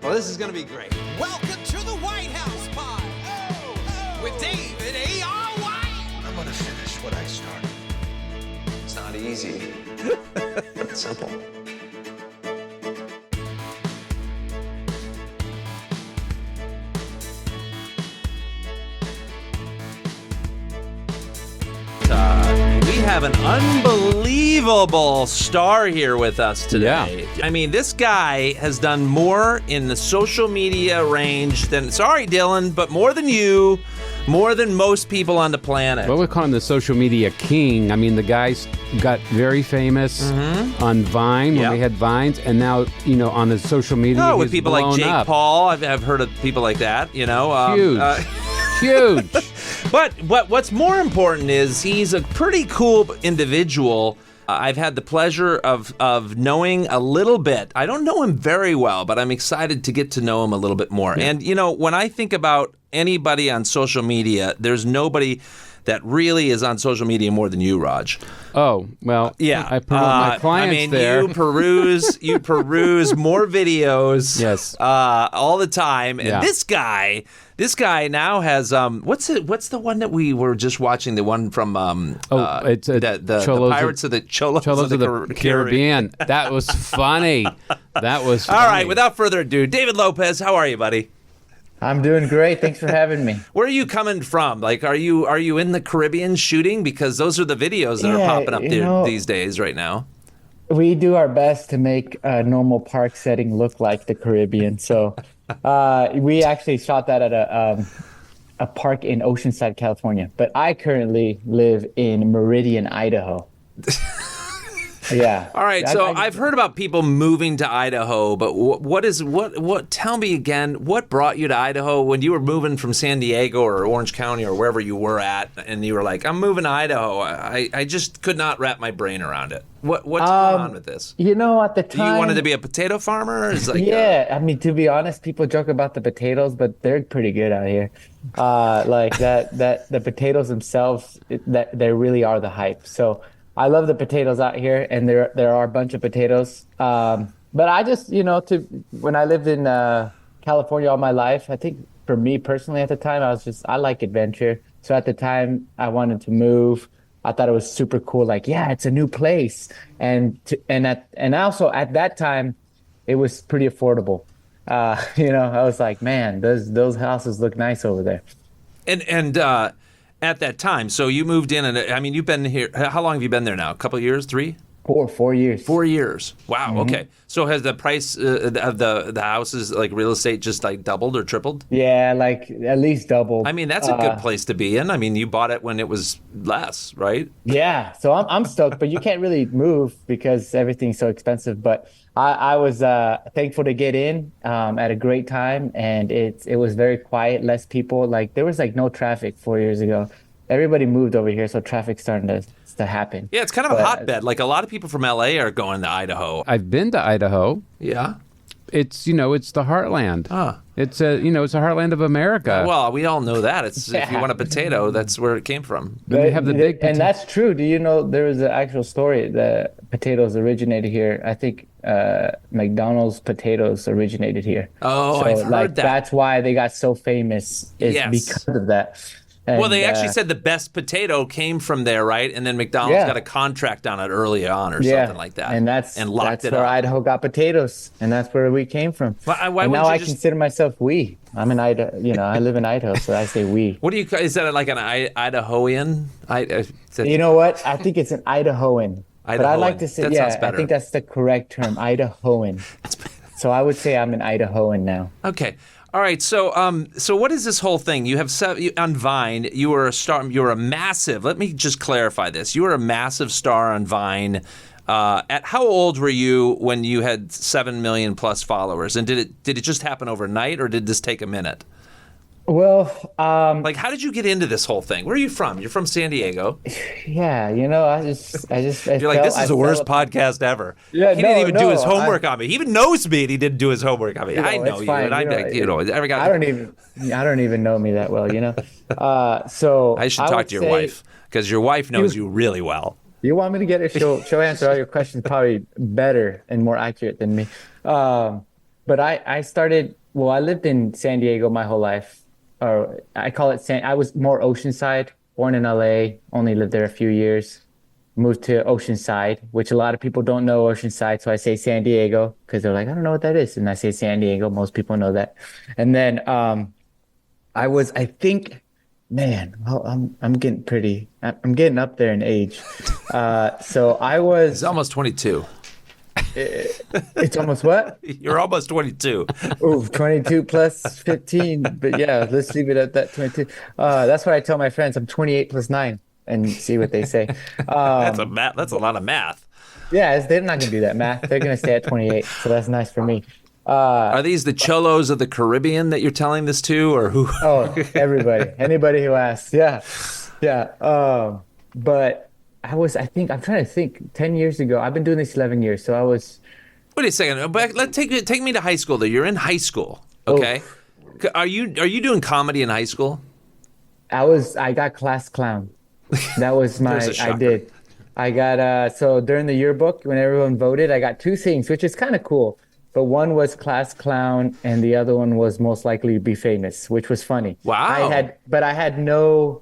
Well, this is going to be great. Welcome to the White House Pod with David A.R. White. I'm gonna finish what I started. It's not easy, but it's simple. We have an unbelievable star here with us today. Yeah. I mean, this guy has done more in the social media range than, sorry, Dylan, but more than you, more than most people on the planet. Well, we call him the social media king. I mean, the guy's got very famous on Vine when Yep. we had Vines, and now, on his social media, Oh, with he's people like blown Jake up. Paul. I've heard of people like that, Huge. Huge. But what's more important is he's a pretty cool individual. I've had the pleasure of knowing a little bit. I don't know him very well, but I'm excited to get to know him a little bit more. Yeah. And, when I think about anybody on social media, there's nobody that really is on social media more than you, Raj. Oh, well, Yeah. I promote my clients there. You peruse more videos Yes. all the time. And Yeah. this guy now has what's the one that we were just watching, the one from it's the Cholos Pirates of the Cholos of the Caribbean. That was funny. That was funny. All right, without further ado, David Lopez, how are you, buddy? I'm doing great. Thanks for having me. Where are you coming from? Like, are you in the Caribbean shooting? Because those are the videos that are popping up there these days right now. We do our best to make a normal park setting look like the Caribbean. So we actually shot that at a park in Oceanside, California. But I currently live in Meridian, Idaho. Yeah. All right. So I've heard about people moving to Idaho, but what? Tell me again. What brought you to Idaho when you were moving from San Diego or Orange County or wherever you were at, and you were like, "I'm moving to Idaho." I just could not wrap my brain around it. What's going on with this? At the time, You wanted to be a potato farmer? It's like, I mean, to be honest, people joke about the potatoes, but they're pretty good out here. Like that the potatoes themselves, they really are the hype. So I love the potatoes out here, and there are a bunch of potatoes. But I just, when I lived in California all my life, I think for me personally at the time, I like adventure. So at the time, I wanted to move. I thought it was super cool. Like, yeah, it's a new place, and also at that time, it was pretty affordable. I was like, man, those houses look nice over there. And at that time, so you moved in, and I mean, you've been here. How long have you been there now? A couple of years, 3? 4 years. 4 years. Wow. Mm-hmm. Okay. So has the price of the houses, like real estate, just like doubled or tripled? Yeah, like at least doubled. I mean, that's a good place to be in. I mean, you bought it when it was less, right? Yeah. So I'm stoked, but you can't really move because everything's so expensive. But I was thankful to get in at a great time, and it was very quiet, less people. Like there was like no traffic 4 years ago. Everybody moved over here, so traffic's starting to happen. Yeah, it's kind of a hotbed. Like a lot of people from LA are going to Idaho. I've been to Idaho. Yeah. It's it's the heartland. Ah. It's a it's a heartland of America. Well, we all know that. It's if you want a potato, that's where it came from. Then they have the big and that's true. Do you know there is an actual story that potatoes originated here? I think McDonald's potatoes originated here. Oh, so, I've heard that. That's why they got so famous. Yes. Because of that. And, well, they actually said the best potato came from there, right? And then McDonald's got a contract on it early on or something like that. And that's locked it where up. Idaho got potatoes, and that's where we came from. Why and now you I just... consider myself we. I'm in Idaho. I live in Idaho, so I say we. What do you? Is that like an Idahoan? You know what? I think it's an Idahoan. But I like to say, I think that's the correct term, Idahoan. So I would say I'm an Idahoan now. Okay. All right, so what is this whole thing? You have on Vine. You were a star. You were a massive. Let me just clarify this. You were a massive star on Vine. At how old were you when you had 7 million plus followers? And did it just happen overnight, or did this take a minute? Well, like, how did you get into this whole thing? Where are you from? You're from San Diego. Yeah, I just. You're like, this is the worst podcast ever. Yeah, he didn't even do his homework on me. He even knows me, and he didn't do his homework on me. I know you, and I don't even know me that well, So I should talk to your wife because your wife knows you really well. You want me to get her? She'll answer all your questions probably better and more accurate than me. but I started. Well, I lived in San Diego my whole life, or I call it San. I was more Oceanside, born in LA, only lived there a few years. Moved to Oceanside, which a lot of people don't know Oceanside, so I say San Diego because they're like, I don't know what that is, and I say San Diego. Most people know that. And then I think, man, well, I'm getting pretty. I'm getting up there in age. So I He's was. almost 22. It's almost what? You're almost 22. Ooh, 22 plus 15. But yeah, let's leave it at that 22. That's what I tell my friends. I'm 28 plus 9 and see what they say. That's a lot of math. Yeah, they're not going to do that math. They're going to stay at 28. So that's nice for me. Are these the cholos of the Caribbean that you're telling this to, or who? Oh, everybody. Anybody who asks. Yeah. Yeah. But I think, I'm trying to think, 10 years ago, I've been doing this 11 years. So I was. Wait a second. Take me to high school. Though you're in high school, okay? Are you doing comedy in high school? I got class clown. That was There's a I shocker. did. I got so during the yearbook when everyone voted, I got two things, which is kind of cool. But one was class clown, and the other one was most likely to be famous, which was funny. Wow. I had no,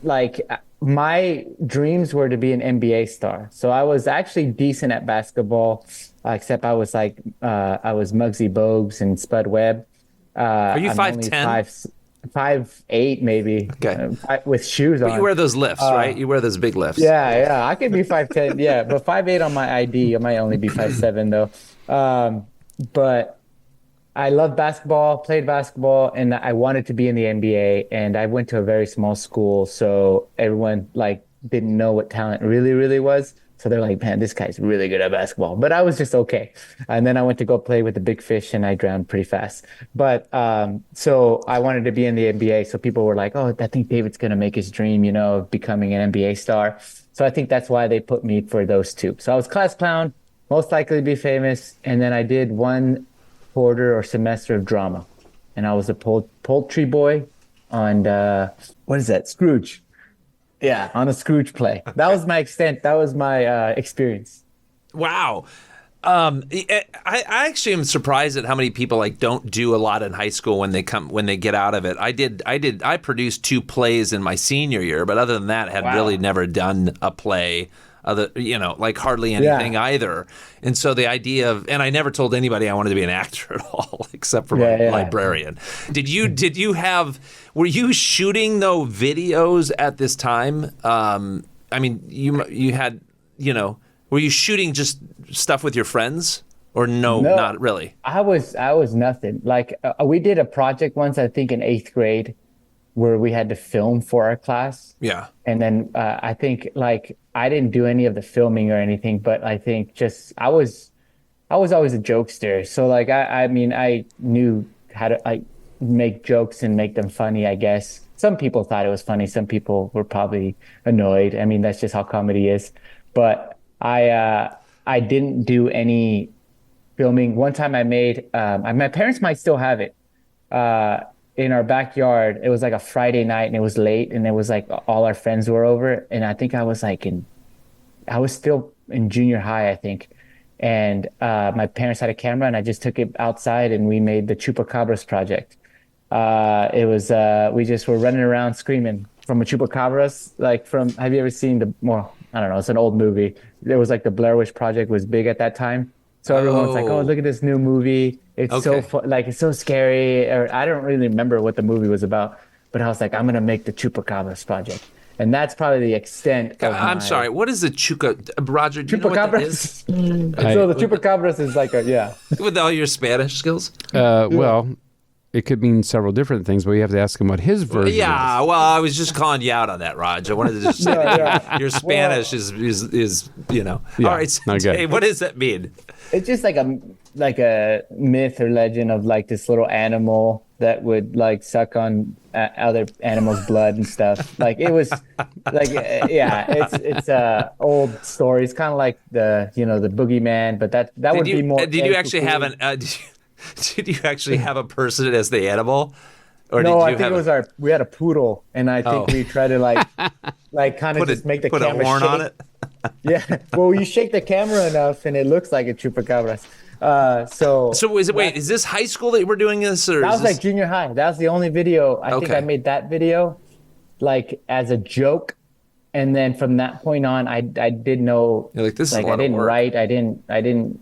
like, my dreams were to be an NBA star. So I was actually decent at basketball, except I was I was Muggsy Bogues and Spud Webb. Are you I'm only 5'10"? 5'8" maybe. Okay. With shoes on. You wear those lifts, right? You wear those big lifts. Yeah, I could be 5'10", yeah, but 5'8" on my ID. I might only be 5'7" though. But I love basketball, played basketball, and I wanted to be in the NBA. And I went to a very small school, so everyone didn't know what talent really, really was. So they're like, man, this guy's really good at basketball. But I was just okay. And then I went to go play with the big fish and I drowned pretty fast. But so I wanted to be in the NBA. So people were like, oh, I think David's going to make his dream, of becoming an NBA star. So I think that's why they put me for those two. So I was class clown, most likely to be famous. And then I did 1 quarter or semester of drama. And I was a poultry boy on, what is that? Scrooge. Yeah, on a Scrooge play. That was my extent. That was my experience. Wow. I actually am surprised at how many people don't do a lot in high school when they get out of it. I produced 2 plays in my senior year, but other than that, had really never done a play. Hardly anything either. And so the idea of, and I never told anybody I wanted to be an actor at all, except for my librarian. Were you shooting though videos at this time? I mean, you had, were you shooting just stuff with your friends or no, not really? I was nothing. We did a project once, I think in 8th grade, where we had to film for our class. Yeah. And then I think I didn't do any of the filming or anything, but I think I was always a jokester. So I mean, I knew how to make jokes and make them funny, I guess. Some people thought it was funny. Some people were probably annoyed. I mean, that's just how comedy is. But I didn't do any filming. One time I made, my parents might still have it. In our backyard, it was a Friday night and it was late and it was all our friends were over. And I think I was I was still in junior high, I think. And my parents had a camera and I just took it outside and we made the Chupacabras project. It was, we just were running around screaming from a Chupacabras, have you ever seen I don't know, it's an old movie. There was the Blair Witch Project was big at that time. So everyone's like, oh, look at this new movie. It's so fun, it's so scary. Or I don't really remember what the movie was about, but I was like, I'm going to make the Chupacabras project. And that's probably the extent of I'm sorry, what is the Roger, do you know what that is? So the Chupacabras is yeah. With all your Spanish skills? Well, it could mean several different things, but we have to ask him what his version is. Yeah, well, I was just calling you out on that, Raj. I wanted to just say that your Spanish is All right, so Dave, what does that mean? It's just like a myth or legend of this little animal that would suck on other animals' blood and stuff. It was it's old story. It's kind of like the the boogeyman, but that would be more. Did you actually have Did you actually have a person as the animal? Or no, did you I think we had a poodle, and I think we tried to kind of just make the camera put a horn shake. on it. Yeah, well, you shake the camera enough, and it looks like a chupacabra. So is this high school that you were doing this, or that is was this... like junior high. That was the only video. I think Okay. I made that video like as a joke. And then from that point on, I did no, You're like, this is a like lot I of didn't work. write, I didn't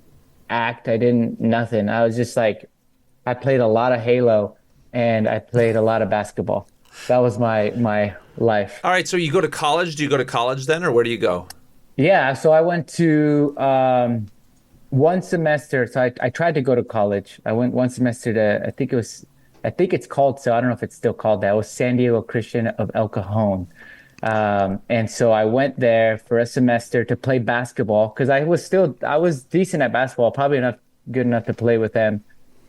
act, I didn't nothing. I was just like, I played a lot of Halo and I played a lot of basketball. That was my life. All right, so you go to college. Do you go to college then, or where do you go? Yeah, so I went to one semester. So I tried to go to college. I went one semester to, I think it's called, so I don't know if it's still called that. It was San Diego Christian of El Cajon. And so I went there for a semester to play basketball because I was decent at basketball, probably good enough to play with them.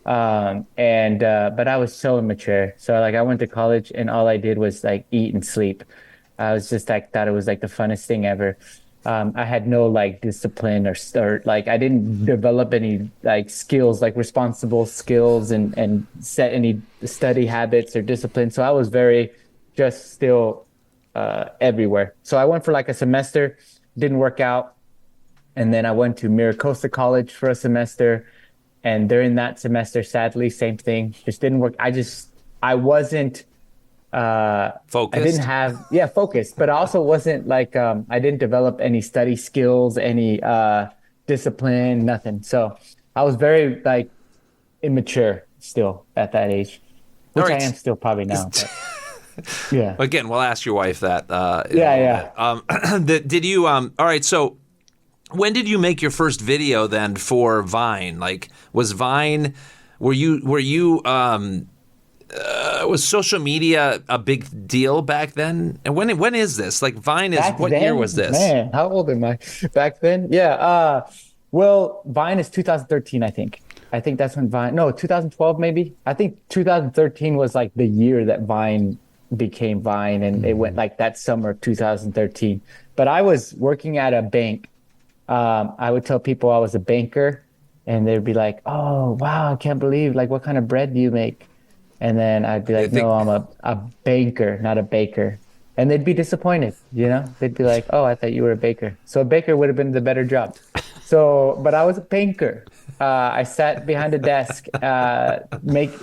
But I was so immature. So like I went to college and all I did was like eat and sleep. I was just like, thought it was like the funnest thing ever. I had no like discipline or like I didn't develop any like skills, like responsible skills and set any study habits or discipline. So I was very just still everywhere. So I went for like a semester, didn't work out. And then I went to Miracosta College for a semester. And during that semester, sadly, same thing, just didn't work. I wasn't, Focused. I didn't have, yeah, focused, but I also wasn't like, I didn't develop any study skills, any discipline, nothing. So I was very like immature still at that age, which All right. I am still probably now. But, yeah. Again, we'll ask your wife that. Yeah. Did you? All right. So, when did you make your first video then for Vine? Like, was Vine? Were you? Was social media a big deal back then? And when is this? Like, Vine is Back what then, year was this? Man, how old am I? Back then? Yeah. Well, Vine is 2013, I think. I think that's when Vine, no, 2012 maybe. I think 2013 was like the year that Vine became Vine and it went like that summer of 2013. But I was working at a bank. I would tell people I was a banker and they'd be like, "Oh, wow, I can't believe, like, what kind of bread do you make?" And then I'd be like, "No, I'm a banker, not a baker." And they'd be disappointed, you know? They'd be like, "Oh, I thought you were a baker." So a baker would have been the better job. So, but I was a banker. I sat behind a desk,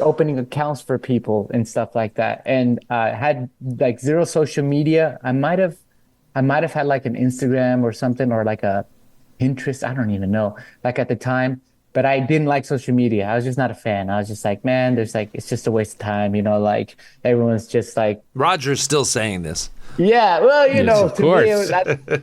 opening accounts for people and stuff like that. And had like zero social media. I might have had like an Instagram or something or like a Pinterest. I don't even know. Like at the time, but I didn't like social media. I was just not a fan. I was just like, man, it's just a waste of time. You know, like everyone's just like, Roger's still saying this. yeah, well, you Yes, know, of to me, course.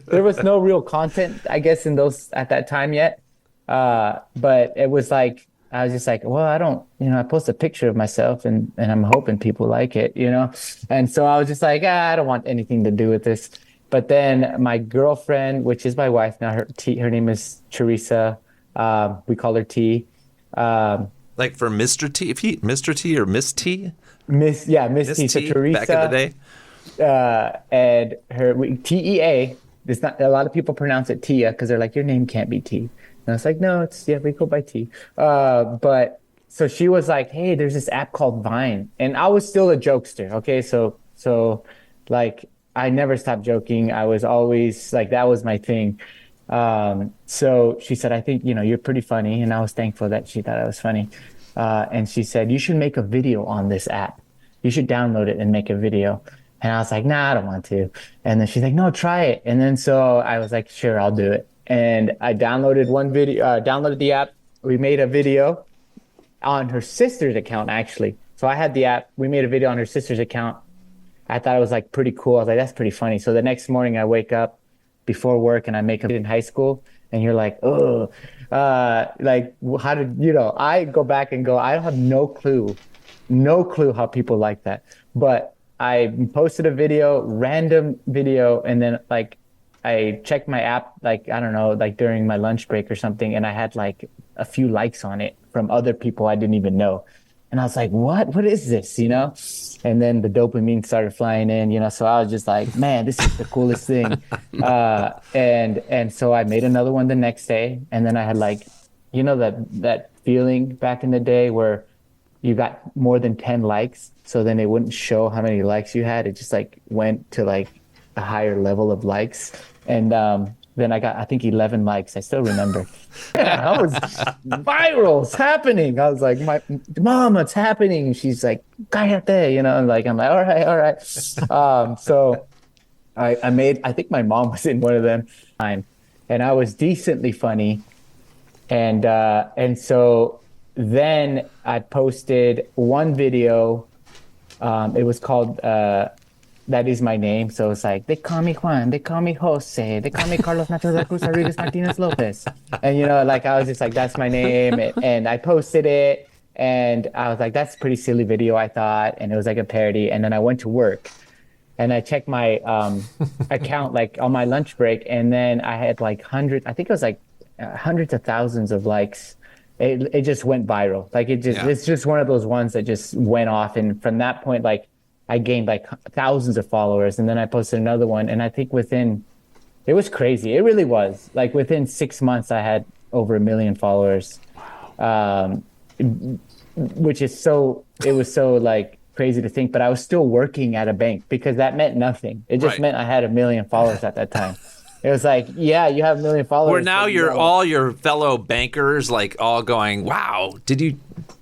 there was no real content, I guess, at that time yet. But it was like, I was just like, well, I post a picture of myself and I'm hoping people like it, you know? And so I was just like, I don't want anything to do with this. But then my girlfriend, which is my wife now, her name is Teresa. We call her T. Like for Mr. T, Mr. T or Miss T? Miss T. So T, Teresa. back in the day. And TEA. It's not, a lot of people pronounce it Tia because they're like, your name can't be T. And I was like, no, we go by T. But so she was like, hey, there's this app called Vine. And I was still a jokester. Okay. So like, I never stopped joking. I was always like, that was my thing. So she said, I think, you're pretty funny. And I was thankful that she thought I was funny. And she said, you should make a video on this app. You should download it and make a video. And I was like, nah, I don't want to. And then she's like, no, try it. And then so I was like, sure, I'll do it. And I downloaded downloaded the app. We made a video on her sister's account, actually. So I had the app. We made a video on her sister's account. I thought it was like pretty cool. I was like, that's pretty funny. So the next morning I wake up before work and I make a video in high school and you're like, oh, like how did, I go back and I have no clue how people like that. But I posted a random video, and then like I checked my app, like, I don't know, like during my lunch break or something. And I had like a few likes on it from other people I didn't even know. And I was like, what is this, And then the dopamine started flying in, so I was just like, man, this is the coolest thing. And so I made another one the next day. And then I had like, that feeling back in the day where you got more than 10 likes. So then it wouldn't show how many likes you had. It just like went to like a higher level of likes. And Then I got, I think, 11 likes. I still remember. Yeah, I was viral. It's happening. I was like, my mom, it's happening. And she's like, cállate, you know, and like, I'm like, all right, all right. So I made, I think my mom was in one of them, and I was decently funny. And so then I posted one video. It was called That Is My Name. So it's like, they call me Juan, they call me Jose, they call me Carlos Nacho de la Cruz Rodriguez Martinez Lopez. And, you know, like I was just like, that's my name. And I posted it. And I was like, that's a pretty silly video, I thought. And it was like a parody. And then I went to work. And I checked my account like on my lunch break. And then I had like hundreds, I think it was like hundreds of thousands of likes. It just went viral. Like it's just one of those ones that just went off. And from that point, like I gained like thousands of followers. And then I posted another one. And I think it was crazy. It really was. Like within 6 months, I had over 1 million followers. Wow. Which is it was so like crazy to think, but I was still working at a bank because that meant nothing. It just meant I had 1 million followers at that time. It was like, yeah, you have 1 million followers. Where now all your fellow bankers like all going, wow, did you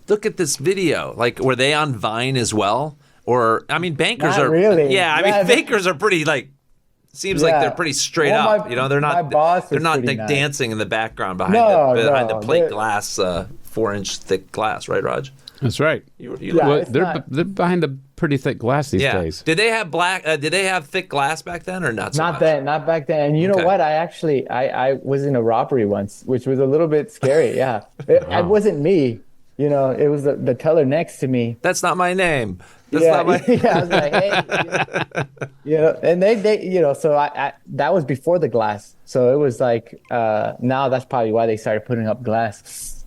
look at this video? Like, were they on Vine as well? Or, I mean, bankers Not are, really. yeah, I mean, bankers are pretty like, seems like they're pretty straight up. You know, they're not, they're not like dancing in the background behind the plate glass, 4-inch thick glass, right, Raj? That's right. Well, they're behind the pretty thick glass these days. Did they have did they have thick glass back then, or not? Not back then. And you know what? I actually I was in a robbery once, which was a little bit scary. Yeah, it wasn't me. You know, it was the teller next to me. That's not my name. That's not my. Yeah, I was like, hey, you know, and they, you know, so I that was before the glass. So it was like now that's probably why they started putting up glass.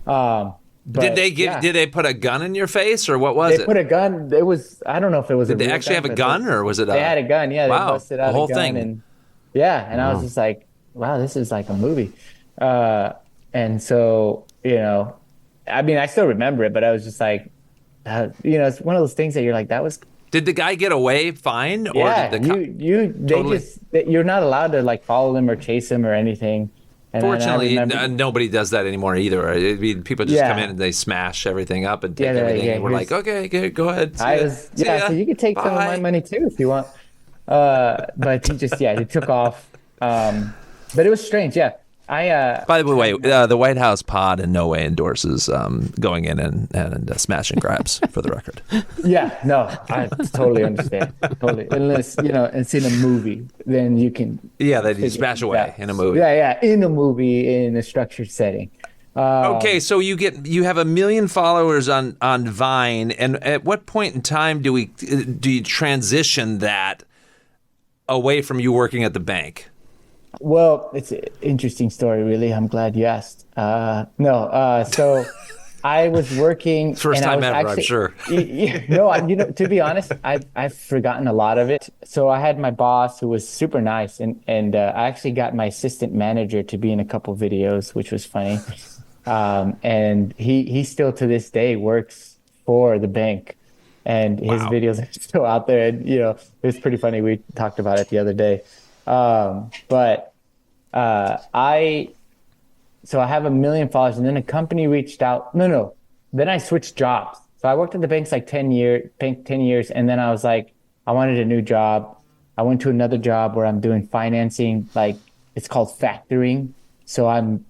But, did they put a gun in your face, or what was it? They put a gun. It was, I don't know if it was Did they actually have a gun, or was it they had a gun, yeah. Wow, they busted out the whole a gun thing. And I was just like, wow, this is like a movie. And so, you know, I mean, I still remember it, but I was just like, you know, it's one of those things that you're like, that was. Did the guy get away fine? Or Yeah, did the you're not allowed to like follow them or chase them or anything. And fortunately, nobody does that anymore either. I mean, people just come in and they smash everything up and take everything. And we're like, okay, go ahead. So you could take some of my money too if you want. But he just, he took off. But it was strange, yeah. By the way, the White House pod in no way endorses going in and smashing grabs, for the record. Yeah, no, I totally understand. Totally. Unless, you know, it's in a movie, then you can. Yeah, that you smash away in a movie. Yeah, in a movie, in a structured setting. Okay, so you have 1 million followers on Vine, and at what point in time do you transition that away from you working at the bank? Well, it's an interesting story, really. I'm glad you asked. So I was working. First time ever, I'm sure. No, you know, to be honest, I've forgotten a lot of it. So I had my boss who was super nice, and I actually got my assistant manager to be in a couple videos, which was funny. And he still to this day works for the bank, and his videos are still out there. And you know, it was pretty funny. We talked about it the other day. But I have 1 million followers, and then a company reached out. No. Then I switched jobs. So I worked at the banks like 10 years, and then I was like, I wanted a new job. I went to another job where I'm doing financing, like it's called factoring. So I'm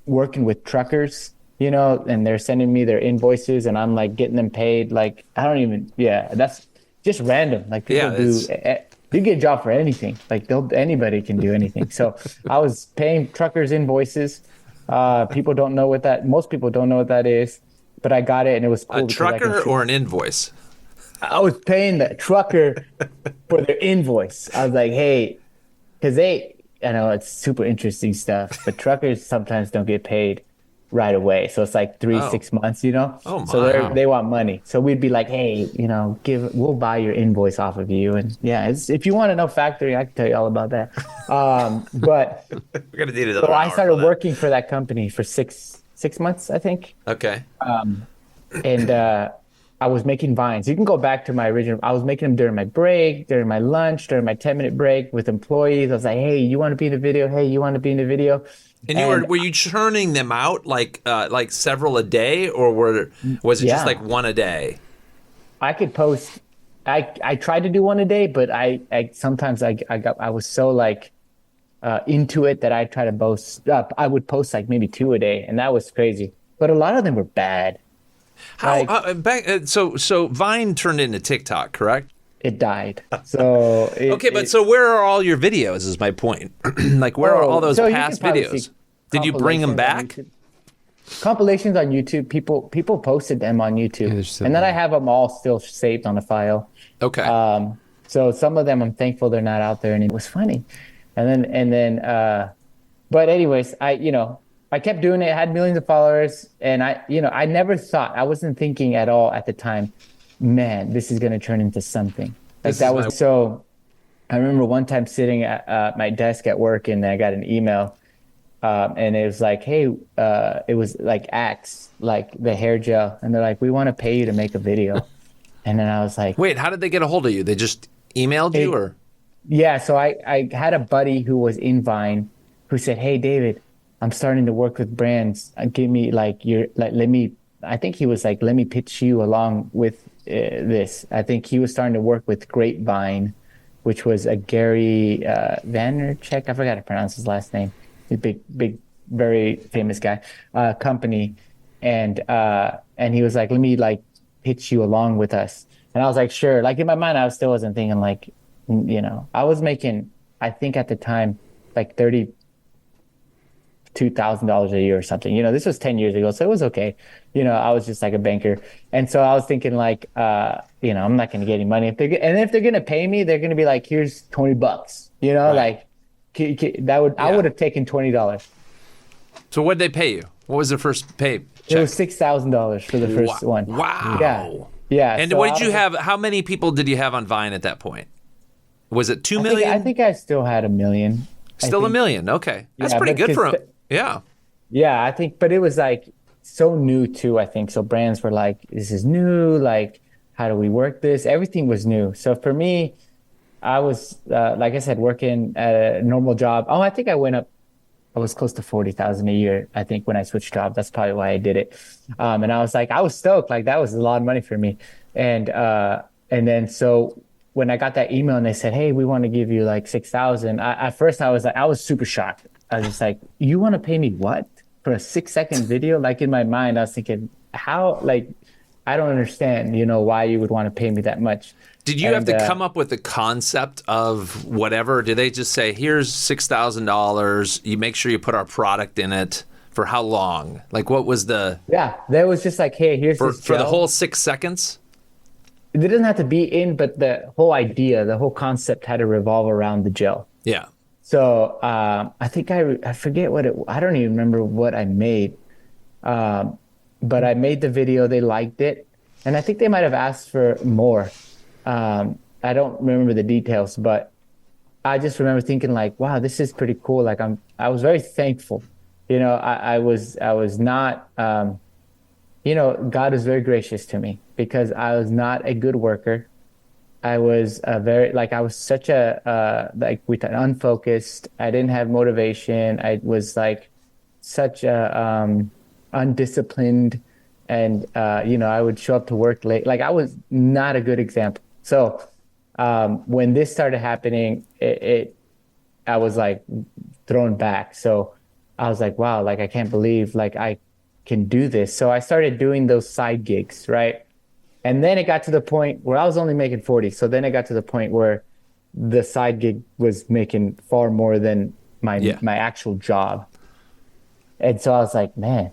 working with truckers, you know, and they're sending me their invoices, and I'm like getting them paid. Like that's just random. Like people do. You get a job for anything. Like anybody can do anything. So I was paying truckers invoices. Most people don't know what that is, but I got it and it was cool. A trucker or an invoice? I was paying the trucker for their invoice. I was like, hey, because I know it's super interesting stuff, but truckers sometimes don't get paid right away. So it's like 6 months, you know? Oh, my. So they want money. So we'd be like, hey, you know, we'll buy your invoice off of you. And if you want to know factoring, I can tell you all about that. But we're gonna need another so I started working for that company for six months, I think. Okay. I was making Vines. You can go back to my original. I was making them during my break, during my lunch, during my 10-minute break with employees. I was like, hey, you want to be in the video? Hey, you want to be in the video? And were you churning them out like several a day, or was it just like one a day? I could post. I tried to do one a day, but I sometimes I was so like into it that I try to post. I would post like maybe 2 a day, and that was crazy. But a lot of them were bad. So Vine turned into TikTok, correct? It died. So so where are all your videos? Is my point. Like where are all those past videos? Did you bring them back? Compilations on YouTube. People posted them on YouTube, and then I have them all still saved on a file. Okay. So some of them I'm thankful they're not out there, and it was funny. And then but anyways, I kept doing it. I had millions of followers, and I never thought, I wasn't thinking at all at the time, man, this is gonna turn into something. So I remember one time sitting at my desk at work, and I got an email. And it was like, hey, it was like Axe, like the hair gel. And they're like, we want to pay you to make a video. And then I was like, wait, how did they get a hold of you? They just emailed you or? Yeah. So I had a buddy who was in Vine who said, hey, David, I'm starting to work with brands. Give me I think he was like, let me pitch you along with this. I think he was starting to work with Grapevine, which was a Gary Vaynerchuk. I forgot to pronounce his last name. A big, very famous guy, company. And he was like, let me like pitch you along with us. And I was like, sure. Like in my mind, I still wasn't thinking like, I was making, I think at the time, like $32,000 a year or something. This was 10 years ago, so it was okay. I was just like a banker. And so I was thinking like, I'm not going to get any money. If they're going to pay me, they're going to be like, here's $20, right. Like, I would have taken $20. So what did they pay you? What was the first pay check? It was $6,000 for the first one. Wow. Yeah. And so what did you have? How many people did you have on Vine at that point? Was it 2 million? I think I still had 1 million. Still 1 million. Okay, that's pretty good for him. Yeah. Yeah, I think, but it was like so new too. I think so. Brands were like, "This is new. Like, how do we work this?" Everything was new. So for me, I was, like I said, working at a normal job. Oh, I think I was close to 40,000 a year. I think when I switched jobs, that's probably why I did it. And I was stoked. Like that was a lot of money for me. And then so when I got that email and they said, hey, we want to give you like 6,000. At first I was super shocked. I was just like, you want to pay me what for a 6-second video? Like in my mind, I was thinking, how, like, I don't understand, why you would want to pay me that much. Did you have to come up with the concept of whatever? Did they just say, here's $6,000, you make sure you put our product in it for how long? Like what was the... Yeah, there was just like, hey, here's this for the whole 6 seconds? It didn't have to be in, but the whole idea, the whole concept had to revolve around the gel. Yeah. So I think I forget I don't even remember what I made. But I made the video, they liked it. And I think they might have asked for more. I don't remember the details, but I just remember thinking like, wow, this is pretty cool. Like I was very thankful. I was not, God was very gracious to me because I was not a good worker. I was I was such unfocused. I didn't have motivation. I was like such a, undisciplined, and I would show up to work late. Like I was not a good example. So when this started happening, I was like thrown back. So I was like, wow, like I can't believe like I can do this. So I started doing those side gigs, right? And then it got to the point where I was only making 40. So then it got to the point where the side gig was making far more than my actual job. And so I was like, man,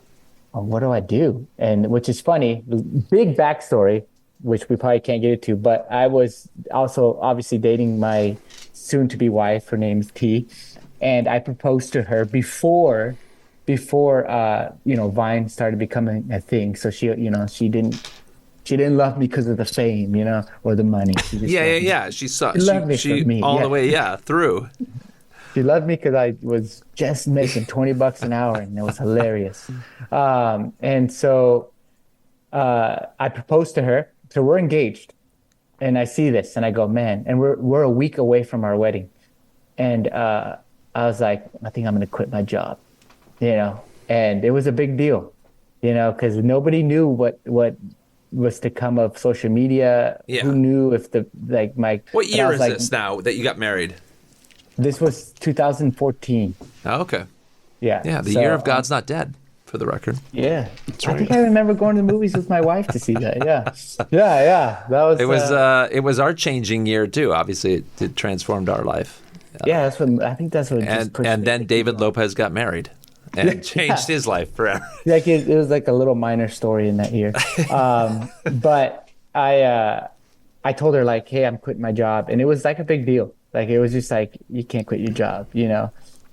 what do I do? And which is funny, big backstory, which we probably can't get into, but I was also obviously dating my soon-to-be wife. Her name's T. And I proposed to her before Vine started becoming a thing. So she didn't love me because of the fame, or the money. She just She saw. She loved me for me. All the way, through. She loved me because I was just making $20 an hour, and it was hilarious. And so I proposed to her. So we're engaged, and I see this, and I go, man, and we're a week away from our wedding, and I was like, I think I'm gonna quit my job, and it was a big deal, because nobody knew what was to come of social media. Yeah. Who knew if What but I year was is like, this now that you got married? This was 2014. Oh, okay. Yeah. Yeah, the So, year of God's Not Dead, for the record. Yeah. I think I remember going to the movies with my wife to see that. Yeah. Yeah. That was. It was our changing year too. Obviously, it transformed our life. Yeah, I think that's what. Just pushed And me then to keep David going. Lopez got married and changed his life forever. Like it was like a little minor story in that year. But I told her like, hey, I'm quitting my job, and it was like a big deal. Like it was just like, you can't quit your job,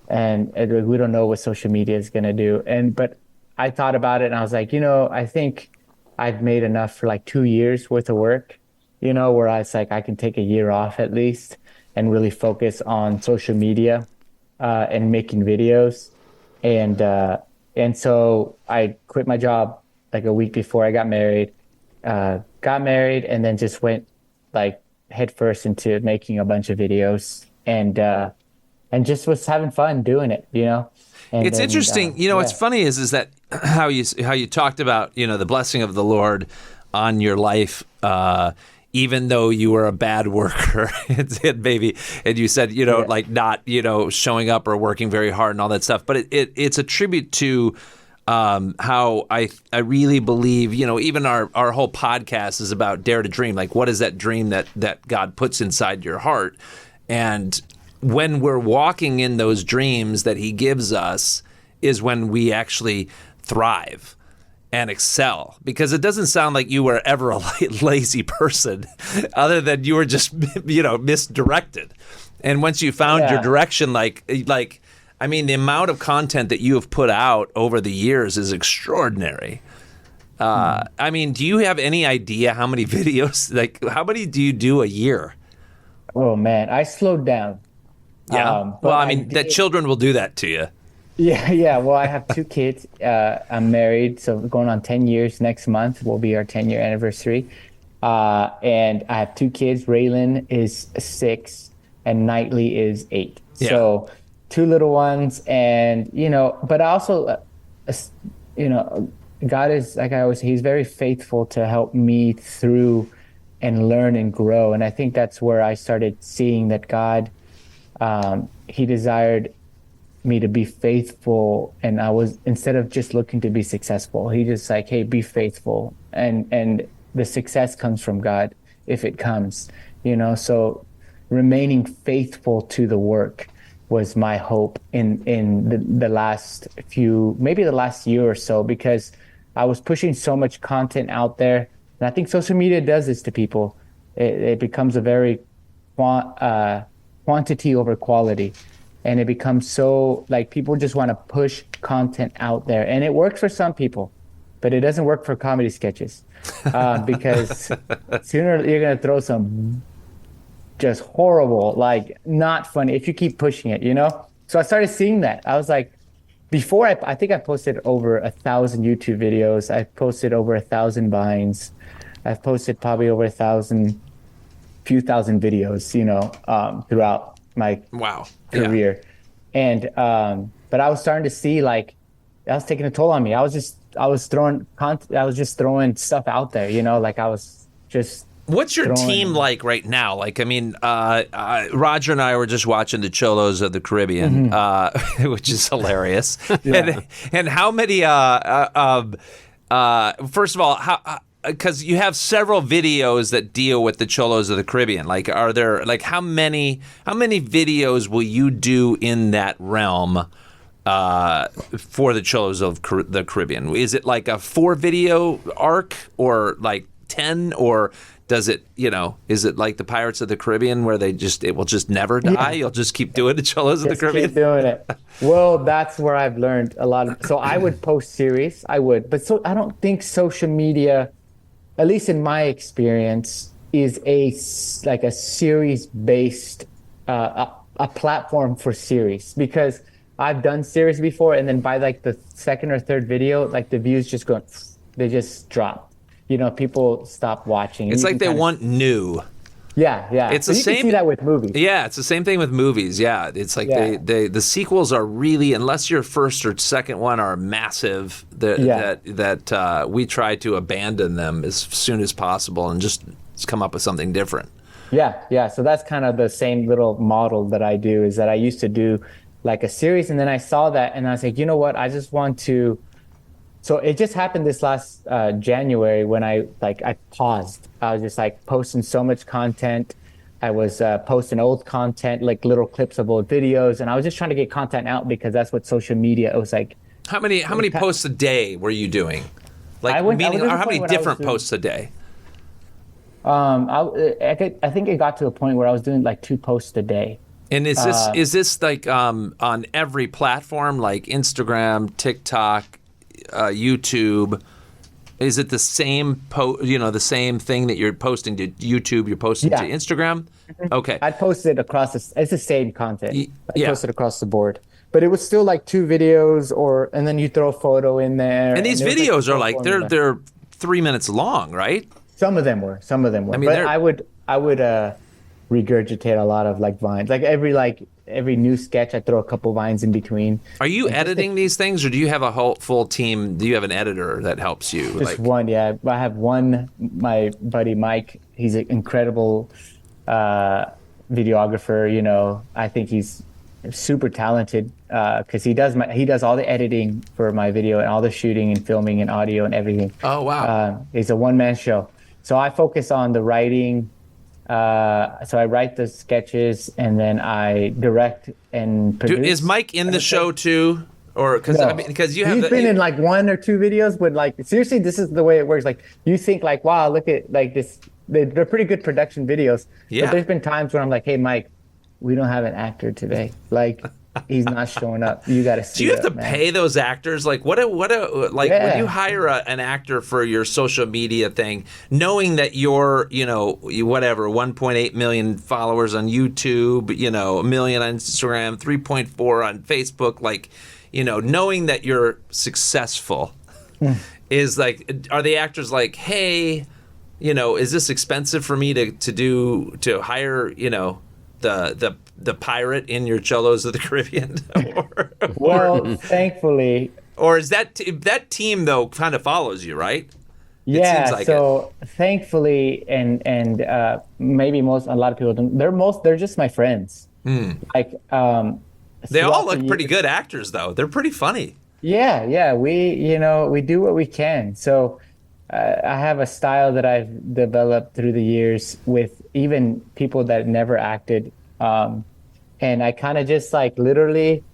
and we don't know what social media is gonna do. But I thought about it, and I was like, I think I've made enough for like 2 years worth of work, where I was like, I can take a year off at least and really focus on social media and making videos. And so I quit my job like a week before I got married, and then just went like headfirst into making a bunch of videos and just was having fun doing it, And It's then, interesting. What's funny is that how you talked about, the blessing of the Lord on your life, even though you were a bad worker, and you said, like not, showing up or working very hard and all that stuff. But it's a tribute to how I really believe, even our whole podcast is about dare to dream. Like, what is that dream that God puts inside your heart? And when we're walking in those dreams that he gives us is when we actually thrive and excel, because it doesn't sound like you were ever a lazy person other than you were just, misdirected. And once you found your direction, I mean, the amount of content that you have put out over the years is extraordinary. I mean, do you have any idea how many videos, how many do you do a year? Oh man, I slowed down. Yeah. But Well, I mean, that children will do that to you. Yeah. Well, I have 2 kids. I'm married, so going on 10 years next month will be our 10-year anniversary. And I have 2 kids. Raylan is 6 and Knightley is 8. Yeah. So 2 little ones, and but also, God is, like I always say, he's very faithful to help me through and learn and grow. And I think that's where I started seeing that God, he desired me to be faithful, and I was, instead of just looking to be successful, he just like, hey, be faithful, and the success comes from God if it comes, so remaining faithful to the work was my hope in the last maybe the last year or so, because I was pushing so much content out there, and I think social media does this to people. It becomes a very quantity over quality, and it becomes so like people just want to push content out there, and it works for some people, but it doesn't work for comedy sketches, because sooner you're gonna throw some just horrible, like not funny if you keep pushing it, So I started seeing that. I was like, before I think I posted over 1,000 YouTube videos. I've posted over 1,000 Vines. I've posted probably over few thousand videos, throughout my career. And but I was starting to see like that was taking a toll on me. I was just throwing stuff out there, like I was just. What's your team like right now? Like, I mean, Roger and I were just watching the Cholos of the Caribbean, which is hilarious. And how many? First of all, because you have several videos that deal with the Cholos of the Caribbean. Like, are there how many videos will you do in that realm for the Cholos of the Caribbean? Is it like a 4-video arc, or like 10, or does it, is it like the Pirates of the Caribbean where it will just never die? Yeah. You'll just keep doing the Cholos of the Caribbean? Keep doing it. Well, that's where I've learned a lot. So I would post series, but so I don't think social media, at least in my experience, is a series-based, a platform for series, because I've done series before, and then by like the second or third video, like the views just they just drop. people stop watching. It's You like can they kinda- want new. Yeah. It's So the you can same- see that with movies. Yeah, it's the same thing with movies. Yeah, it's like Yeah. the sequels are really, unless your first or second one are massive, that we try to abandon them as soon as possible and just come up with something different. Yeah. So that's kind of the same little model that I do, is that I used to do like a series, and then I saw that and I was like, you know what? I just want to. So it just happened this last January when I paused. I was just like posting so much content. I was posting old content, like little clips of old videos, and I was just trying to get content out because that's what social media. It was like, How many posts a day were you doing? Like I went- I meaning, was at or the how many point when I was different doing- posts a day? I think it got to a point where I was doing like 2 posts a day. And is this like on every platform, like Instagram, TikTok, YouTube? Is it the same the same thing that you're posting to YouTube? You're posting to Yeah. Instagram? Okay. I'd post it across it's the same content. I yeah. post it across the board. But it was still like 2 videos and then you throw a photo in there. And these there was, videos a are like formula. they're 3 minutes long, right? Some of them were. I mean, but they're- I would regurgitate a lot of like vines. Like every new sketch, I throw a couple vines in between. Are you editing these things, or do you have a whole full team? Do you have an editor that helps you? Just one, yeah. I have one. My buddy Mike, he's an incredible videographer. I think he's super talented because he does all the editing for my video and all the shooting and filming and audio and everything. Oh, wow. It's a one-man show, so I focus on the writing. So I write the sketches and then I direct and produce. Is Mike in the show too, or because No. because you have He's been in like 1 or 2 videos, but like seriously, this is the way it works. Like you think like, wow, look at like this. They're pretty good production videos. Yeah. But there's been times where I'm like, hey, Mike, we don't have an actor today. Like he's not showing up. You got to see. Do you have to man. pay those actors? Like when Yeah. you hire an actor for your social media thing, knowing that you're 1.8 million followers on YouTube, 1 million on Instagram, 3.4 on Facebook, knowing that you're successful is like, are the actors like, hey, is this expensive for me to hire, the pirate in your Cholos of the Caribbean? Well, thankfully, Or is that team though kind of follows you, right? yeah. seems like So thankfully, and maybe a lot of people don't. They're just my friends. Like They all throughout look the pretty years- good actors though. They're pretty funny. Yeah. We do what we can. So I have a style that I've developed through the years with even people that never acted. And I kind of just like literally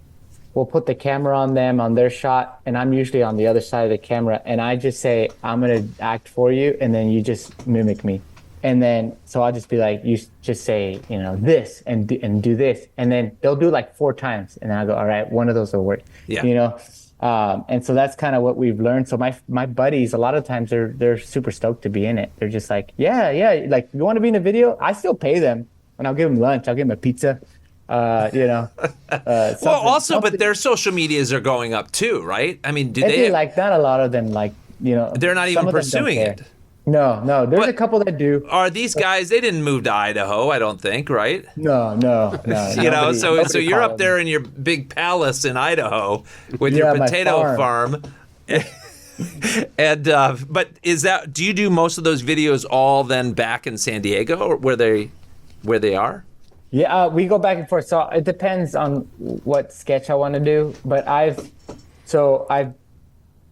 will put the camera on them on their shot. And I'm usually on the other side of the camera. And I just say, I'm going to act for you. And then you just mimic me. And then, so I'll just be like, you just say, this and do this. And then they'll do like 4 times. And then I'll go, all right, one of those will work. Yeah. And so that's kind of what we've learned. So my buddies, a lot of times they're super stoked to be in it. They're just like, yeah. Like, you want to be in a video? I still pay them, and I'll give them lunch. I'll give them a pizza. Well, also, but their social medias are going up too, right? I mean, do they? like not a lot of them like They're not some even of them don't pursuing care. it. No. There's But- a couple that do. Are these guys? They didn't move to Idaho, I don't think, right? No. So you're up there in your big palace in Idaho with your Yeah, my potato farm. And but do you do most of those videos all then back in San Diego, or where they are? Yeah, we go back and forth. So it depends on what sketch I want to do. But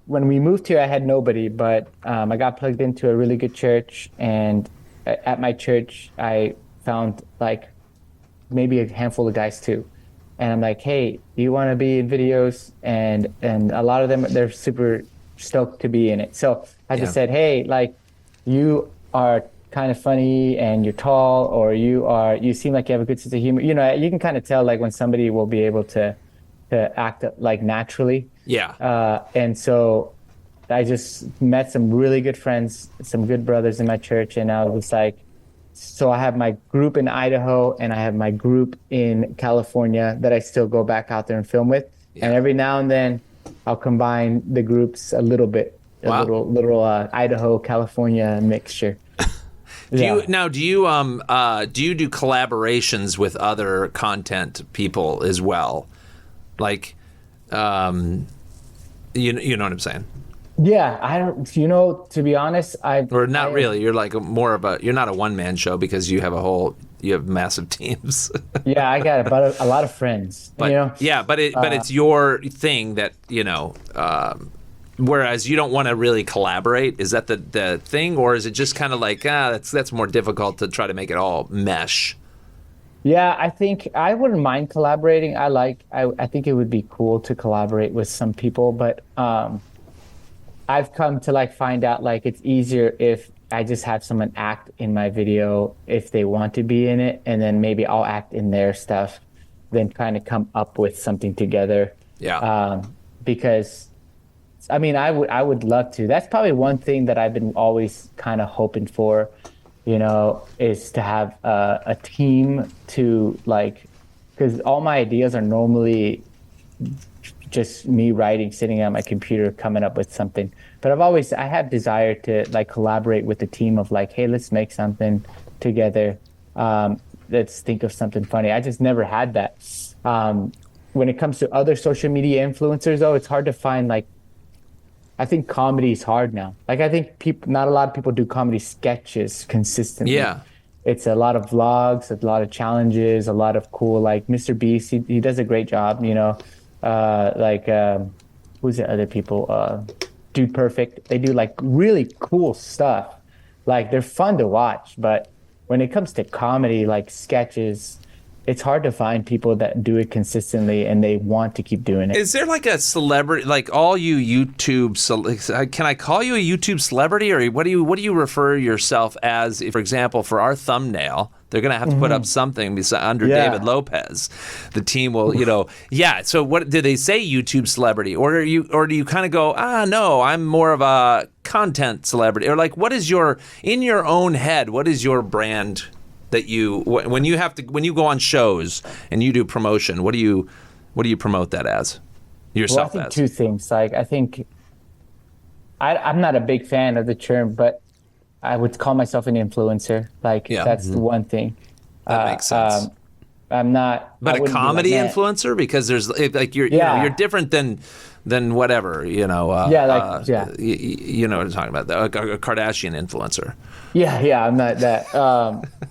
when we moved here, I had nobody, but I got plugged into a really good church. And at my church, I found like maybe a handful of guys too. And I'm like, hey, do you want to be in videos? And a lot of them, they're super stoked to be in it. So I just said, hey, like you are kind of funny and you're tall, or you seem like you have a good sense of humor. You can kind of tell like when somebody will be able to act like naturally. Yeah. And so I just met some really good friends, some good brothers in my church, and I was like, so I have my group in Idaho and I have my group in California that I still go back out there and film with. Yeah. And every now and then I'll combine the groups a little bit a Wow. little Idaho, California mixture. Do you do collaborations with other content people as well? Like, you know what I'm saying? Yeah, I don't. To be honest, Or not really. You're like you're not a one-man show because you have massive teams. Yeah, I got about a lot of friends. But yeah, but it's your thing that, whereas you don't want to really collaborate. Is that the thing, or is it just kind of like that's more difficult to try to make it all mesh? Yeah, I think I wouldn't mind collaborating. I think it would be cool to collaborate with some people, but I've come to like find out like it's easier if I just have someone act in my video if they want to be in it, and then maybe I'll act in their stuff, then kind of come up with something together. Yeah. Because I mean, I would love to. That's probably one thing that I've been always kind of hoping for, is to have a team to like, because all my ideas are normally just me writing, sitting at my computer, coming up with something. But I have desire to like collaborate with a team of like, hey, let's make something together. Let's think of something funny. I just never had that. When it comes to other social media influencers, though, it's hard to find like, I think comedy is hard now. Like I think not a lot of people do comedy sketches consistently. Yeah. It's a lot of vlogs, a lot of challenges, a lot of cool, like Mr. Beast, he does a great job, who's the other people? Dude Perfect. They do like really cool stuff. Like they're fun to watch, but when it comes to comedy, like sketches, it's hard to find people that do it consistently and they want to keep doing it. Is there like a celebrity, like all you YouTube, can I call you a YouTube celebrity, or what do you refer yourself as? For example, for our thumbnail, they're going to have to put up something under David Lopez. The team will, yeah. So what do they say, YouTube celebrity, or do you kind of go, no, I'm more of a content celebrity, or like what is in your own head, what is your brand? That when you go on shows and you do promotion, what do you promote that as yourself? Well, I think two things. Like I think I'm not a big fan of the term, but I would call myself an influencer. Like that's the one thing. That makes sense. I'm not. But a comedy influencer, because there's like you're different than whatever you know what I'm talking about, a Kardashian influencer. Yeah, I'm not that.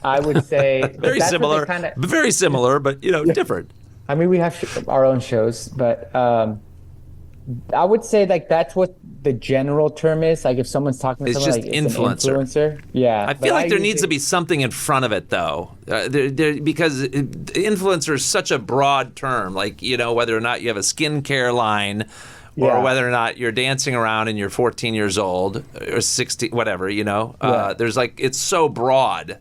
I would say very similar, very similar, but different. I mean, we have our own shows, but I would say like that's what the general term is. Like if someone's talking to it's someone, just like, it's influencer. Yeah, I feel like there needs to be something in front of it, though, because influencer is such a broad term. Like whether or not you have a skincare line, or whether or not you're dancing around and you're 14 years old or 16, whatever. There's like it's so broad.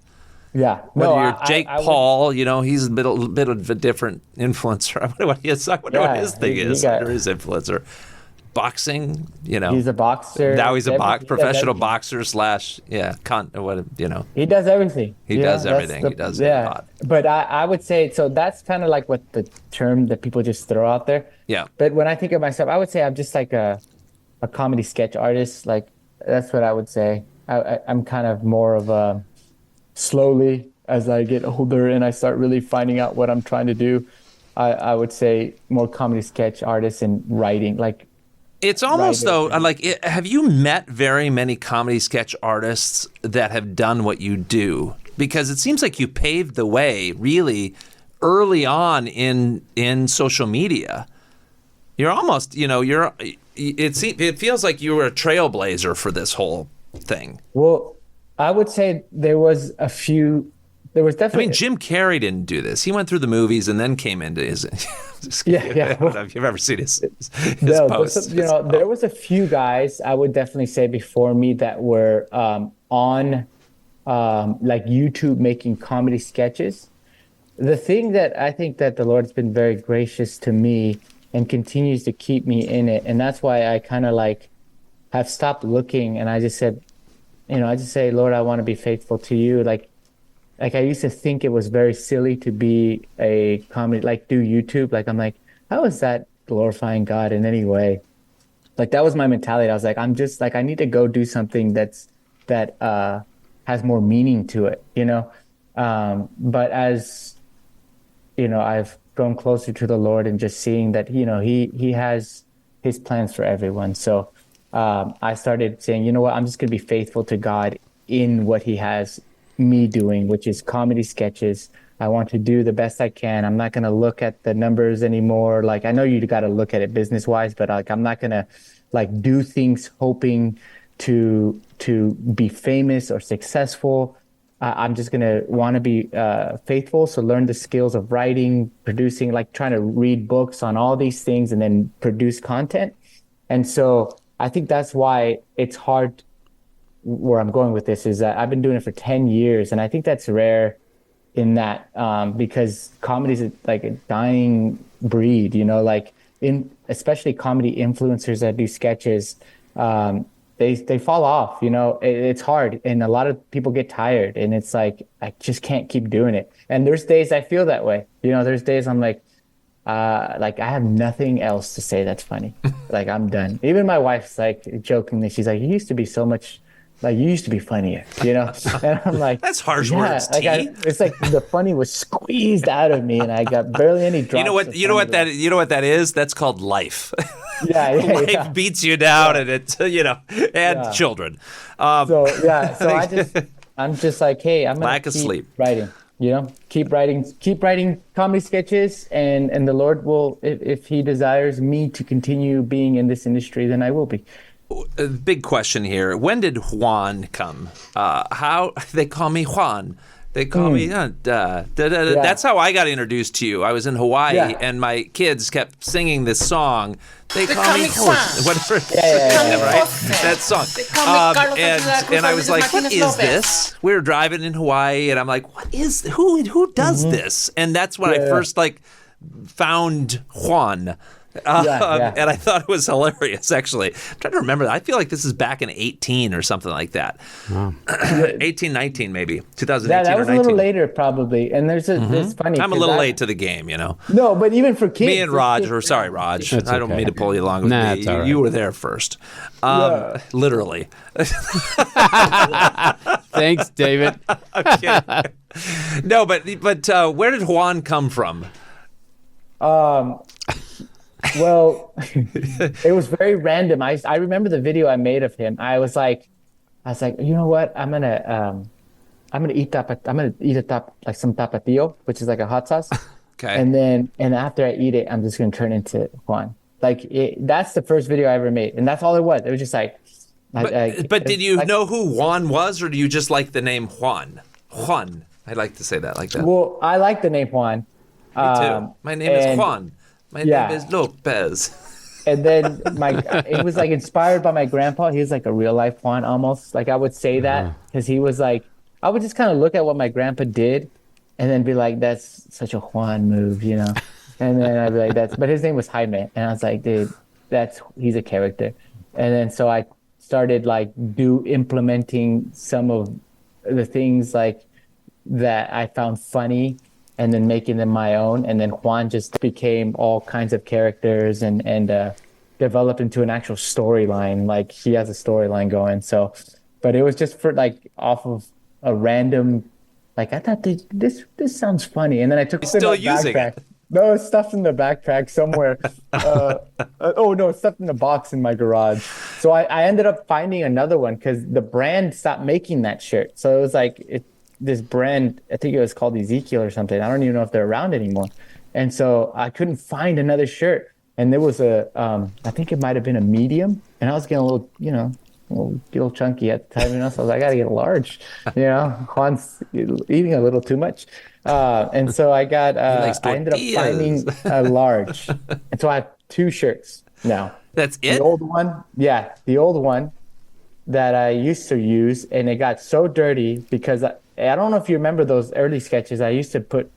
Yeah. Whether you're Jake Paul, he's a bit of a different influencer. I wonder what his thing is. Or his influencer. Boxing, He's a boxer. Now he's a professional boxer / He does everything. He does everything. He does a lot. But I would say, so that's kind of like what the term that people just throw out there. Yeah. But when I think of myself, I would say I'm just like a comedy sketch artist. Like that's what I would say. I'm kind of more of a slowly as I get older and I start really finding out what I'm trying to do. I would say more comedy sketch artist and writing. Like it's almost though have you met very many comedy sketch artists that have done what you do? Because it seems like you paved the way really early on in social media. You're almost it feels like you were a trailblazer for this whole thing. Well, I would say there was definitely. I mean, Jim Carrey didn't do this. He went through the movies and then came into his. Yeah. I don't know if you've ever seen his posts. There was a few guys I would definitely say before me that were on like YouTube making comedy sketches. The thing that I think that the Lord's been very gracious to me and continues to keep me in it, and that's why I kind of like have stopped looking, and I just said, Lord, I want to be faithful to you. Like I used to think it was very silly to be a comedy, like do YouTube. Like I'm like, how is that glorifying God in any way? Like that was my mentality. I was like, I'm just like, I need to go do something that has more meaning to it, you know? But as you know, I've grown closer to the Lord and just seeing that, you know, he has his plans for everyone. So I started saying, you know what, I'm just going to be faithful to God in what he has me doing, which is comedy sketches. I want to do the best I can. I'm not going to look at the numbers anymore. Like, I know you got to look at it business wise, but like, I'm not going to like do things hoping to be famous or successful. I'm just going to want to be faithful. So learn the skills of writing, producing, like trying to read books on all these things and then produce content. And so I think that's why it's hard. Where I'm going with this is that I've been doing it for 10 years. And I think that's rare in that because comedy is like a dying breed, you know, like especially comedy influencers that do sketches. They fall off, you know, it's hard. And a lot of people get tired and it's like, I just can't keep doing it. And there's days I feel that way. You know, there's days I'm like I have nothing else to say that's funny. Like I'm done. Even my wife's like jokingly, she's like, you used to be so much, like you used to be funnier, you know? And I'm like, That's harsh yeah, words, like T. it's like the funny was squeezed out of me and I got barely any drops. You know what? of You know what funny that? You know what that is? That's called life. Yeah, Life yeah. beats you down, and it's and children. So I'm just like, hey, I'm gonna Lack of keep sleep. writing. You know, keep writing comedy sketches, and the Lord will, if He desires me to continue being in this industry, then I will be. A big question here. When did Juan come? How they call me Juan. They call me That's how I got introduced to you. I was in Hawaii and my kids kept singing this song. They call me Juan. Whatever. Right? That song. And I was like, what is this? We were driving in Hawaii and I'm like, what is who does this? And that's when I first like found Juan. And I thought it was hilarious, actually. I'm trying to remember that. I feel like this is back in 18 or something like that. Wow. 18, 19 maybe. 2018 Yeah, that was or 19. a little later probably. And there's funny. I'm a little late to the game, you know. No, but even for kids. Me and Raj, sorry, Raj. That's I don't okay. mean to pull you along with Nah, me. it's all right. You were there first. Literally. Thanks, David. Okay. No, but where did Juan come from? Well, it was very random. I remember the video I made of him. I was like, you know what? I'm gonna eat like some tapatio, which is like a hot sauce. Okay. And after I eat it, I'm just gonna turn into Juan. Like that's the first video I ever made, and that's all it was. It was just like. But did you know who Juan was, or do you just like the name Juan? Juan. I like to say that like that. Well, I like the name Juan. Me too. My name is Juan. My name is Lopez. And then it was like inspired by my grandpa. He was like a real life Juan almost. Like I would say that because he was like, I would just kind of look at what my grandpa did and then be like, that's such a Juan move, you know? And then I'd be like, but his name was Jaime. And I was like, dude, he's a character. And then so I started like implementing some of the things like that I found funny and then making them my own. And then Juan just became all kinds of characters and developed into an actual storyline. Like he has a storyline going. So, but it was just for like off of a random, like I thought this sounds funny. And then I took it in Still my using backpack. it. No, it's stuffed in the backpack somewhere. It's stuffed in a box in my garage. So I ended up finding another one because the brand stopped making that shirt. So it was like this brand, I think it was called Ezekiel or something. I don't even know if they're around anymore. And so I couldn't find another shirt. And there was I think it might have been a medium. And I was getting a little, a little chunky at the time. So I was like, I got to get a large. Juan's eating a little too much. And so I ended up finding a large. And so I have 2 shirts now. That's it? The old one that I used to use. And it got so dirty because I don't know if you remember those early sketches. I used to put,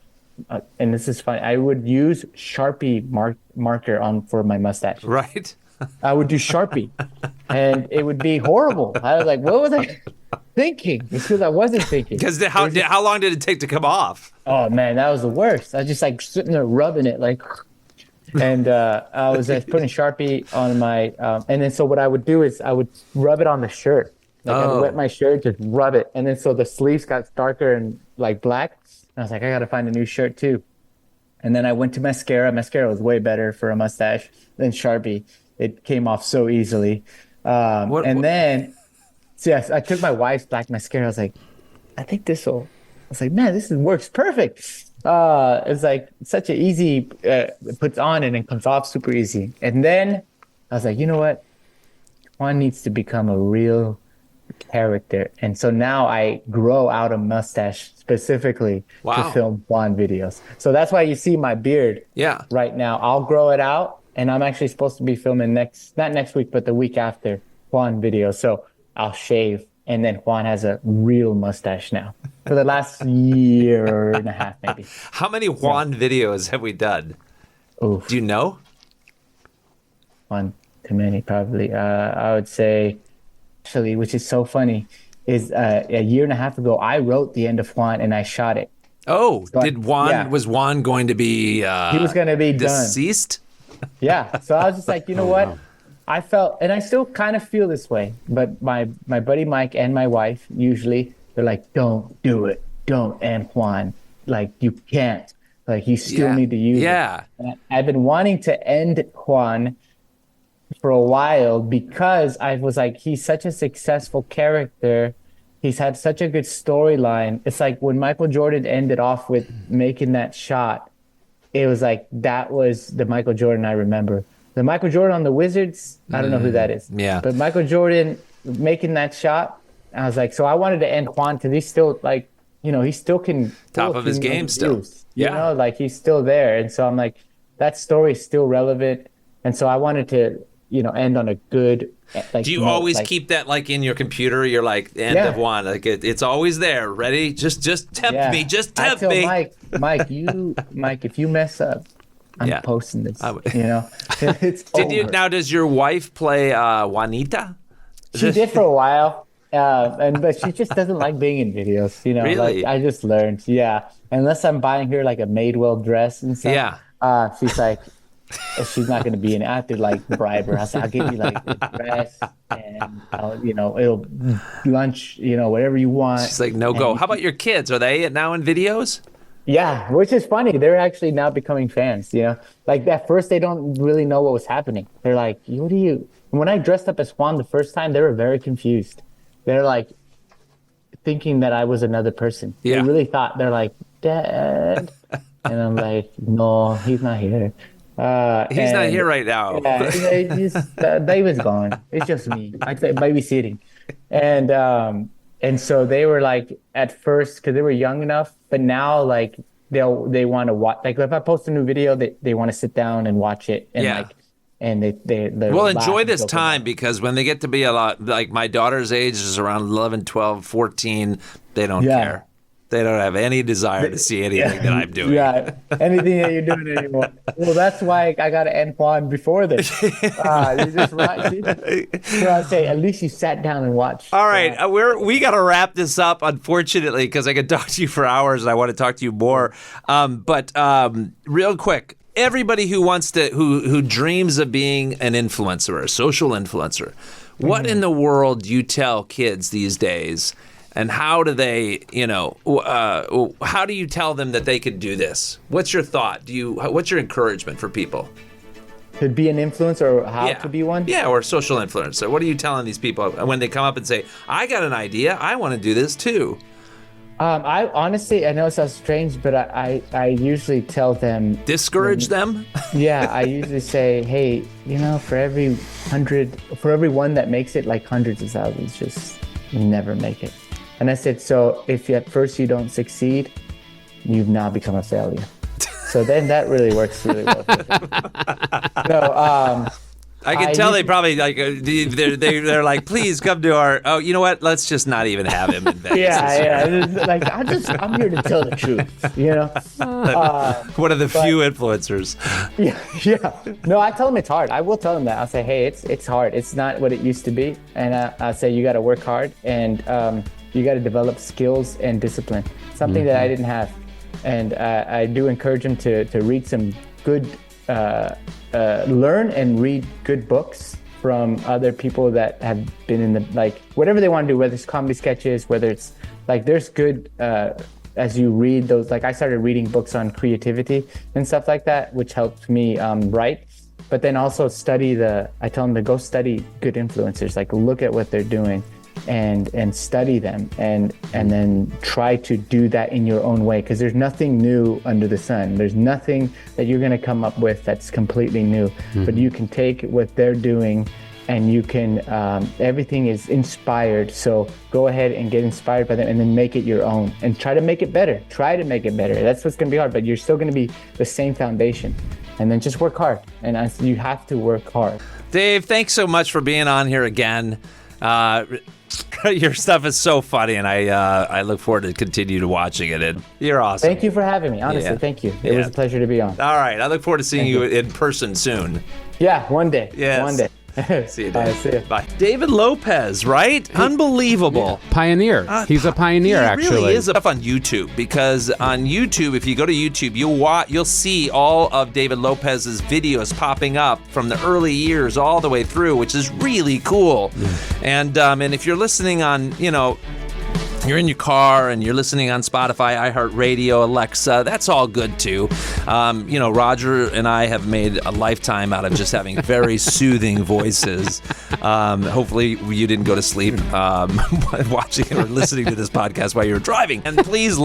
and this is funny, I would use Sharpie marker on for my mustache. Right. I would do Sharpie, and it would be horrible. I was like, what was I thinking? It's because I wasn't thinking. Because how long did it take to come off? Oh, man, that was the worst. I was just like sitting there rubbing it like, And I was putting Sharpie on my, and then so what I would do is I would rub it on the shirt. Like I would wet my shirt, just rub it. And then so the sleeves got darker and like black. And I was like, I got to find a new shirt too. And then I went to mascara. Mascara was way better for a mustache than Sharpie. It came off so easily. Then, so yes, I took my wife's black mascara. I was like, I think this will, I was like, man, works perfect. It's like such an easy, it puts on and it comes off super easy. And then I was like, you know what? Juan needs to become a real character. And so now I grow out a mustache specifically to film Juan videos. So that's why you see my beard right now. I'll grow it out, and I'm actually supposed to be filming not next week, but the week after Juan videos. So I'll shave, and then Juan has a real mustache now for the last year and a half, maybe. How many Juan videos have we done? Oof. Do you know? One too many, probably. I would say, actually, which is so funny, is a year and a half ago, I wrote the end of Juan and I shot it. Oh, So was Juan going to be he was going to be deceased? Done. Yeah. So I was just like, you know what? Wow. I felt, and I still kind of feel this way, but my buddy Mike and my wife, usually, they're like, don't do it. Don't end Juan. Like, you can't. Like, you still need to use it. And I've been wanting to end Juan for a while because I was like, he's such a successful character. He's had such a good storyline. It's like when Michael Jordan ended off with making that shot, it was like, that was the Michael Jordan I remember. The Michael Jordan on the Wizards, I don't know who that is. Yeah. But Michael Jordan making that shot, I was like, so I wanted to end Juan because he's still like, you know, he still can. Top of his game still. You know, like he's still there. And so I'm like, that story is still relevant. And so I wanted to, you know, end on a good. Like, do you always keep that like in your computer? You're like, end of Juan. Like it's always there, ready? Just tempt me. Just tempt me. Mike, if you mess up, I'm posting this. You know, it's over. Now, does your wife play Juanita? She did for a while, but she just doesn't like being in videos. You know, really? Like I just learned. Yeah, unless I'm buying her like a Madewell dress and stuff. Yeah. She's like, she's not going to be in. I have to like bribe her. I said, I'll give you like a dress and it'll lunch, whatever you want. She's like, no go. How about your kids? Are they now in videos? Yeah, which is funny. They're actually now becoming fans, Like at first they don't really know what was happening. They're like, what do you... When I dressed up as Juan the first time, they were very confused. They're like thinking that I was another person. Yeah. They really thought, they're like, Dad. And I'm like, no, he's not here. He's not here right now. Yeah, David's gone. It's just me. I'd say babysitting. And so they were like, at first, because they were young enough, but now like they want to watch. Like if I post a new video, they want to sit down and watch it. And they well, enjoy this time because when they get to be a lot, like my daughter's age is around 11, 12, 14, they don't care. They don't have any desire to see anything that I'm doing. Yeah, anything that you're doing anymore. Well, that's why I got to end Juan before this. You're just right. So I say, at least you sat down and watched. All right, we got to wrap this up, unfortunately, because I could talk to you for hours and I want to talk to you more. But real quick, everybody who wants to, who dreams of being an influencer, a social influencer, what in the world do you tell kids these days? And how do they, how do you tell them that they could do this? What's your thought? What's your encouragement for people? To be an influencer or how to be one? Yeah, or a social influencer. What are you telling these people when they come up and say, I got an idea, I want to do this too? I honestly, I know it sounds strange, but I usually tell them. Discourage them? Yeah, I usually say, hey, for every one that makes it, like hundreds of thousands just never make it. And I said, so if at first you don't succeed, you've now become a failure. So then that really works really well. I can tell they probably like they're like, please come to our. Oh, you know what? Let's just not even have him in Vegas. Yeah. Like I'm here to tell the truth. One of the few influencers. Yeah. No, I tell them it's hard. I will tell them that. I'll say, hey, it's hard. It's not what it used to be, and I'll say you got to work hard and you got to develop skills and discipline. Something that I didn't have, and I do encourage them to read some good learn and read good books from other people that have been in the, like, whatever they want to do, whether it's comedy sketches, whether it's like, there's good, as you read those, like I started reading books on creativity and stuff like that, which helped me write. But then also I tell them to go study good influencers, like look at what they're doing and study them and then try to do that in your own way, because there's nothing new under the sun. There's nothing that you're going to come up with that's completely new. But you can take what they're doing and you can, everything is inspired. So go ahead and get inspired by them and then make it your own and try to make it better. Try to make it better. That's what's going to be hard, but you're still going to be the same foundation. And then just work hard. And you have to work hard. Dave, thanks so much for being on here again. Your stuff is so funny, and I look forward to continue to watching it. And you're awesome. Thank you for having me. Honestly, Yeah. thank you. It was a pleasure to be on. All right, I look forward to seeing Thank you you. in person soon. Yeah, one day. Yes. One day. See you, All right, Dave. see ya. Bye. David Lopez, right? Unbelievable. Pioneer. He's a pioneer, He actually. really is stuff on YouTube, because on YouTube, if you go to YouTube, you'll see all of David Lopez's videos popping up from the early years all the way through, which is really cool. And if you're listening on, you're in your car and you're listening on Spotify, iHeartRadio, Alexa, that's all good too. Roger and I have made a lifetime out of just having very soothing voices. Hopefully you didn't go to sleep watching or listening to this podcast while you were driving. And please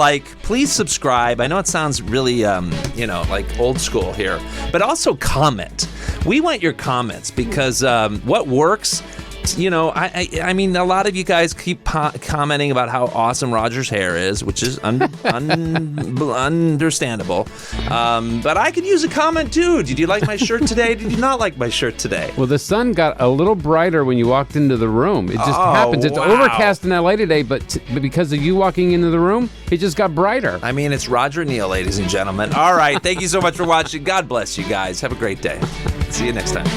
subscribe. I know it sounds really, like old school here, but also comment. We want your comments, because what works, I mean, a lot of you guys keep commenting about how awesome Roger's hair is, which is understandable. But I could use a comment too. Did you like my shirt today? Did you not like my shirt today? Well, the sun got a little brighter when you walked into the room. It just happens. It's wow. overcast in LA today, but because of you walking into the room, it just got brighter. I mean, it's Roger Neal, ladies and gentlemen. All right. Thank you so much for watching. God bless you guys. Have a great day. See you next time.